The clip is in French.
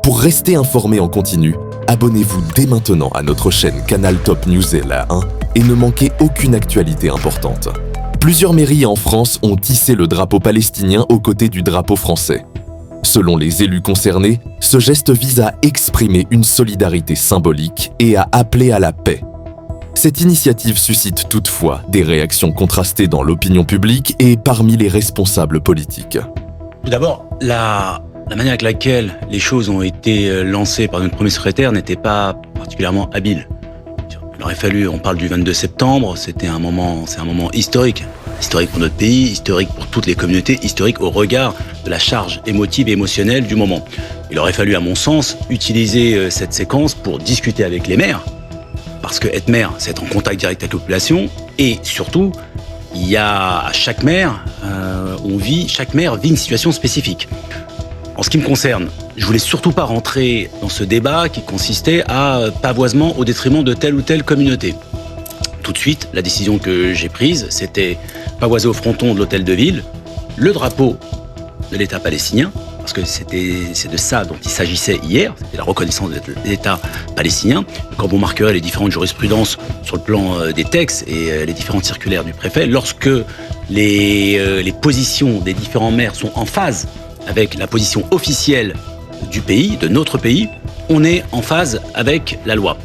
Pour rester informé en continu, abonnez-vous dès maintenant à notre chaîne Canal Top News LA1 et ne manquez aucune actualité importante. Plusieurs mairies en France ont hissé le drapeau palestinien aux côtés du drapeau français. Selon les élus concernés, ce geste vise à exprimer une solidarité symbolique et à appeler à la paix. Cette initiative suscite toutefois des réactions contrastées dans l'opinion publique et parmi les responsables politiques. Tout d'abord, la manière avec laquelle les choses ont été lancées par notre premier secrétaire n'était pas particulièrement habile. Il aurait fallu, on parle du 22 septembre, c'est un moment historique. Historique pour notre pays, historique pour toutes les communautés, historique au regard de la charge émotive et émotionnelle du moment. Il aurait fallu, à mon sens, utiliser cette séquence pour discuter avec les maires. Parce que être maire, c'est être en contact direct avec la population. Et surtout, il y a à chaque maire, chaque maire vit une situation spécifique. En ce qui me concerne, je voulais surtout pas rentrer dans ce débat qui consistait à pavoisement au détriment de telle ou telle communauté. Tout de suite, la décision que j'ai prise, c'était pavoiser au fronton de l'hôtel de ville le drapeau de l'État palestinien, parce que c'est de ça dont il s'agissait hier, c'était la reconnaissance de l'État palestinien. Quand vous marquerez les différentes jurisprudences sur le plan des textes et les différentes circulaires du préfet, lorsque les positions des différents maires sont en phase avec la position officielle du pays, de notre pays, on est en phase avec la loi.